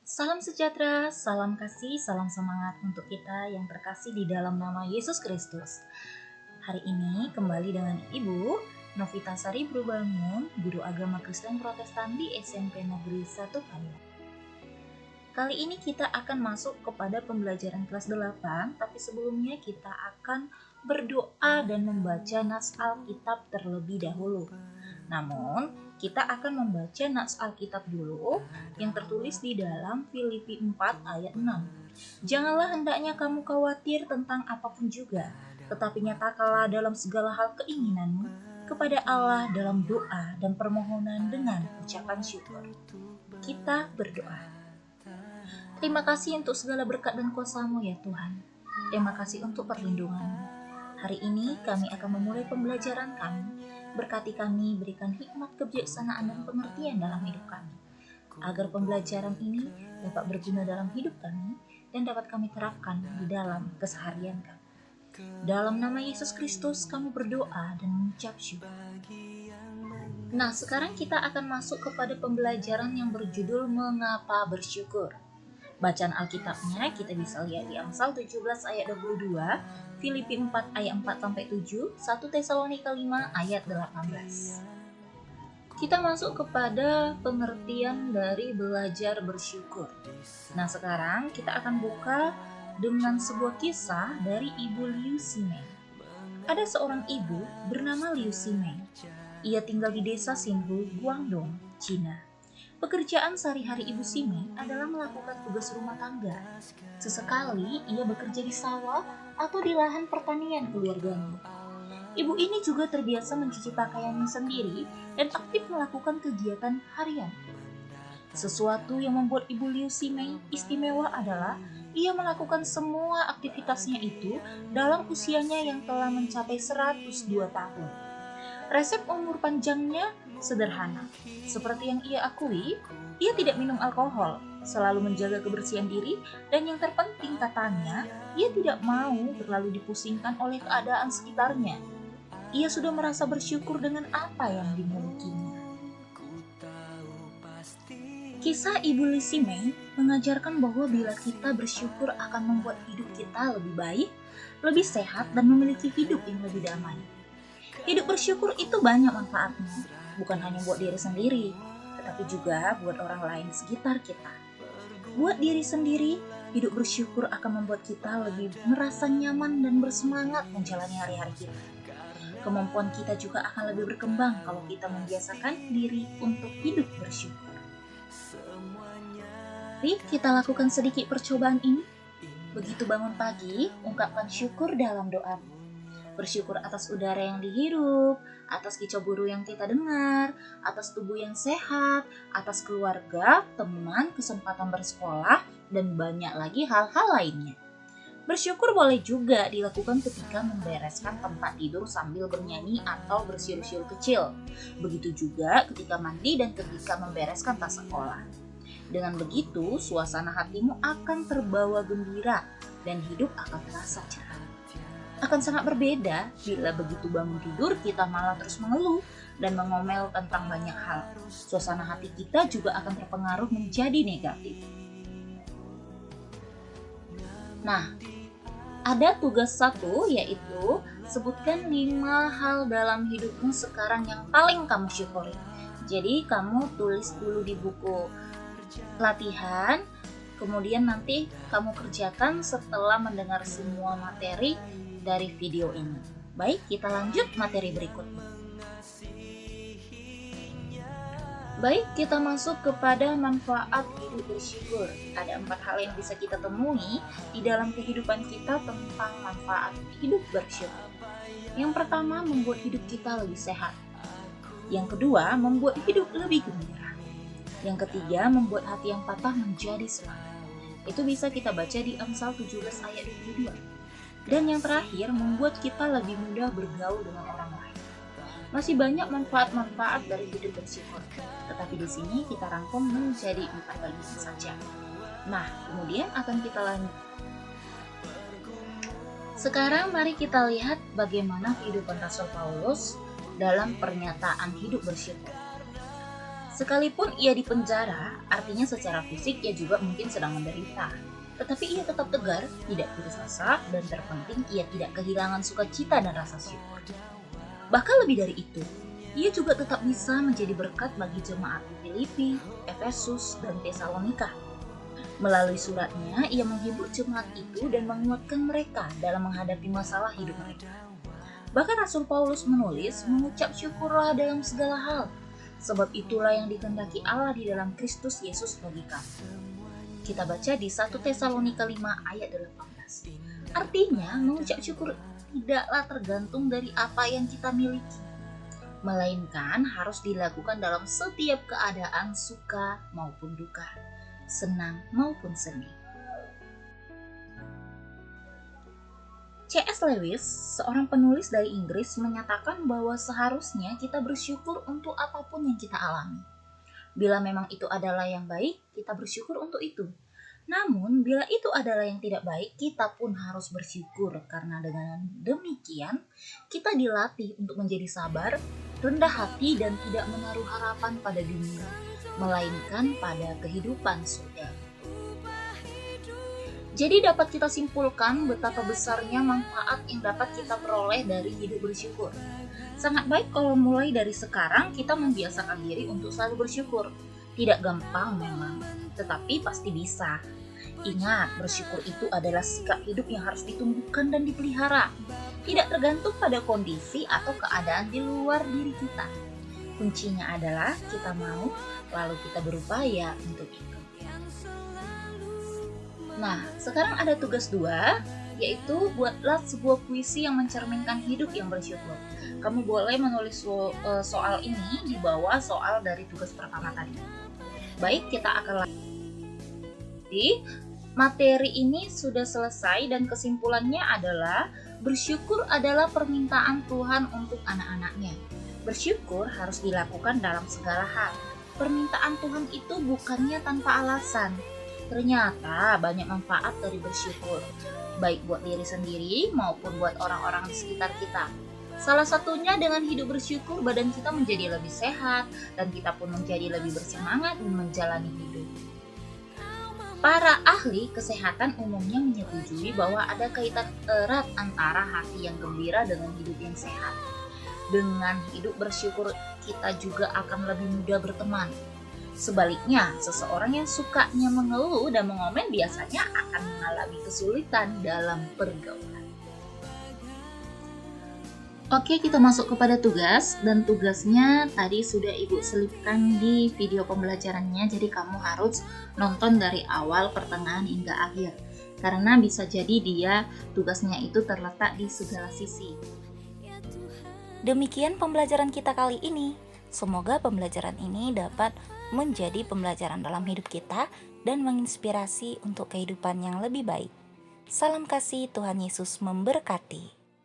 Salam sejahtera, salam kasih, salam semangat untuk kita yang terkasih di dalam nama Yesus Kristus. Hari ini kembali dengan Ibu Novita Sari Purbangun, guru agama Kristen Protestan di SMP Negeri 1 Paniai. Kali ini kita akan masuk kepada pembelajaran kelas 8, tapi sebelumnya kita akan berdoa dan membaca nas Alkitab terlebih dahulu. Namun, kita akan membaca nas Alkitab dulu yang tertulis di dalam Filipi 4 ayat 6. Janganlah hendaknya kamu khawatir tentang apapun juga, tetapi nyatakanlah dalam segala hal keinginanmu kepada Allah dalam doa dan permohonan dengan ucapan syukur. Kita berdoa. Terima kasih untuk segala berkat dan kuasa-Mu ya Tuhan. Terima kasih untuk perlindungan-Mu. Hari ini kami akan memulai pembelajaran kami. Berkati kami, berikan hikmat, kebijaksanaan, dan pengertian dalam hidup kami, agar pembelajaran ini dapat berguna dalam hidup kami dan dapat kami terapkan di dalam keseharian kami. Dalam nama Yesus Kristus kami berdoa dan mengucap syukur. Nah, sekarang kita akan masuk kepada pembelajaran yang berjudul Mengapa Bersyukur. Bacaan Alkitabnya kita bisa lihat di Amsal 17 ayat 22, Filipi 4 ayat 4-7, 1 Tesalonika 5 ayat 18. Kita masuk kepada pengertian dari belajar bersyukur. Nah, sekarang kita akan buka dengan sebuah kisah dari Ibu Liu Ximei. Ada seorang ibu bernama Liu Ximei. Ia tinggal di desa Xinhu, Guangdong, Cina. Pekerjaan sehari-hari Ibu Ximei adalah melakukan tugas rumah tangga. Sesekali ia bekerja di sawah atau di lahan pertanian keluarganya. Ibu ini juga terbiasa mencuci pakaiannya sendiri dan aktif melakukan kegiatan harian. Sesuatu yang membuat Ibu Liu Ximei istimewa adalah ia melakukan semua aktivitasnya itu dalam usianya yang telah mencapai 102 tahun. Resep umur panjangnya sederhana. Seperti yang ia akui, ia tidak minum alkohol, selalu menjaga kebersihan diri, dan yang terpenting katanya, ia tidak mau terlalu dipusingkan oleh keadaan sekitarnya. Ia sudah merasa bersyukur dengan apa yang dimilikinya. Kisah Ibu Liu Ximei mengajarkan bahwa bila kita bersyukur akan membuat hidup kita lebih baik, lebih sehat, dan memiliki hidup yang lebih damai. Hidup bersyukur itu banyak manfaatnya, bukan hanya buat diri sendiri, tetapi juga buat orang lain di sekitar kita. Buat diri sendiri, hidup bersyukur akan membuat kita lebih merasa nyaman dan bersemangat menjalani hari-hari kita. Kemampuan kita juga akan lebih berkembang kalau kita membiasakan diri untuk hidup bersyukur. Mari kita lakukan sedikit percobaan ini. Begitu bangun pagi, ungkapkan syukur dalam doa. Bersyukur atas udara yang dihirup, atas kicau burung yang kita dengar, atas tubuh yang sehat, atas keluarga, teman, kesempatan bersekolah, dan banyak lagi hal-hal lainnya. Bersyukur boleh juga dilakukan ketika membereskan tempat tidur sambil bernyanyi atau bersiul-siul kecil. Begitu juga ketika mandi dan ketika membereskan tas sekolah. Dengan begitu, suasana hatimu akan terbawa gembira dan hidup akan terasa cerah. Akan sangat berbeda bila begitu bangun tidur kita malah terus mengeluh dan mengomel tentang banyak hal. Suasana hati kita juga akan terpengaruh menjadi negatif. Nah, ada tugas satu, yaitu sebutkan 5 hal dalam hidupmu sekarang yang paling kamu syukuri. Jadi kamu tulis dulu di buku latihan, kemudian nanti kamu kerjakan setelah mendengar semua materi dari video ini. Baik, kita lanjut materi berikutnya. Baik, kita masuk kepada manfaat hidup bersyukur. Ada 4 hal yang bisa kita temui di dalam kehidupan kita tentang manfaat hidup bersyukur. Yang pertama, membuat hidup kita lebih sehat. Yang kedua, membuat hidup lebih gembira. Yang ketiga, membuat hati yang patah menjadi semangat. Itu bisa kita baca di Amsal 17 ayat 22. Dan yang terakhir, membuat kita lebih mudah bergaul dengan orang lain. Masih banyak manfaat-manfaat dari hidup bersyukur, tetapi di sini kita rangkum menjadi 4 bagian saja. Nah, kemudian akan kita lanjut. Sekarang mari kita lihat bagaimana kehidupan Rasul Paulus dalam pernyataan hidup bersyukur. Sekalipun ia dipenjara, artinya secara fisik ia juga mungkin sedang menderita. Tetapi ia tetap tegar, tidak putus asa, dan terpenting ia tidak kehilangan sukacita dan rasa syukur. Bahkan lebih dari itu, ia juga tetap bisa menjadi berkat bagi jemaat di Filipi, Efesus, dan Tesalonika. Melalui suratnya, ia menghibur jemaat itu dan menguatkan mereka dalam menghadapi masalah hidup mereka. Bahkan Rasul Paulus menulis, mengucap syukurlah dalam segala hal, sebab itulah yang dikehendaki Allah di dalam Kristus Yesus bagi kamu. Kita baca di 1 Tesalonika 5 ayat 18. Artinya, mengucap syukur tidaklah tergantung dari apa yang kita miliki, melainkan harus dilakukan dalam setiap keadaan, suka maupun duka, senang maupun sedih. C.S. Lewis, seorang penulis dari Inggris, menyatakan bahwa seharusnya kita bersyukur untuk apapun yang kita alami. Bila memang itu adalah yang baik, kita bersyukur untuk itu. Namun, bila itu adalah yang tidak baik, kita pun harus bersyukur, karena dengan demikian kita dilatih untuk menjadi sabar, rendah hati, dan tidak menaruh harapan pada dunia, melainkan pada kehidupan surga. Jadi dapat kita simpulkan betapa besarnya manfaat yang dapat kita peroleh dari hidup bersyukur. Sangat baik kalau mulai dari sekarang kita membiasakan diri untuk selalu bersyukur. Tidak gampang memang, tetapi pasti bisa. Ingat, bersyukur itu adalah sikap hidup yang harus ditumbuhkan dan dipelihara. Tidak tergantung pada kondisi atau keadaan di luar diri kita. Kuncinya adalah kita mau, lalu kita berupaya untuk itu. Nah, sekarang ada tugas 2, yaitu buatlah sebuah puisi yang mencerminkan hidup yang bersyukur. Kamu boleh menulis soal ini di bawah soal dari tugas pertama tadi. Baik, kita akan lanjut. Materi ini sudah selesai dan kesimpulannya adalah bersyukur adalah permintaan Tuhan untuk anak-anaknya. Bersyukur harus dilakukan dalam segala hal. Permintaan Tuhan itu bukannya tanpa alasan. Ternyata banyak manfaat dari bersyukur, baik buat diri sendiri maupun buat orang-orang di sekitar kita. Salah satunya dengan hidup bersyukur, badan kita menjadi lebih sehat dan kita pun menjadi lebih bersemangat menjalani hidup. Para ahli kesehatan umumnya menyetujui bahwa ada kaitan erat antara hati yang gembira dengan hidup yang sehat. Dengan hidup bersyukur, kita juga akan lebih mudah berteman. Sebaliknya, seseorang yang sukanya mengeluh dan mengomen biasanya akan mengalami kesulitan dalam pergaulan. Oke, kita masuk kepada tugas, dan tugasnya tadi sudah Ibu selipkan di video pembelajarannya, jadi kamu harus nonton dari awal, pertengahan hingga akhir, karena bisa jadi dia tugasnya itu terletak di segala sisi. Demikian pembelajaran kita kali ini. Semoga pembelajaran ini dapat menjadi pembelajaran dalam hidup kita dan menginspirasi untuk kehidupan yang lebih baik. Salam kasih, Tuhan Yesus memberkati.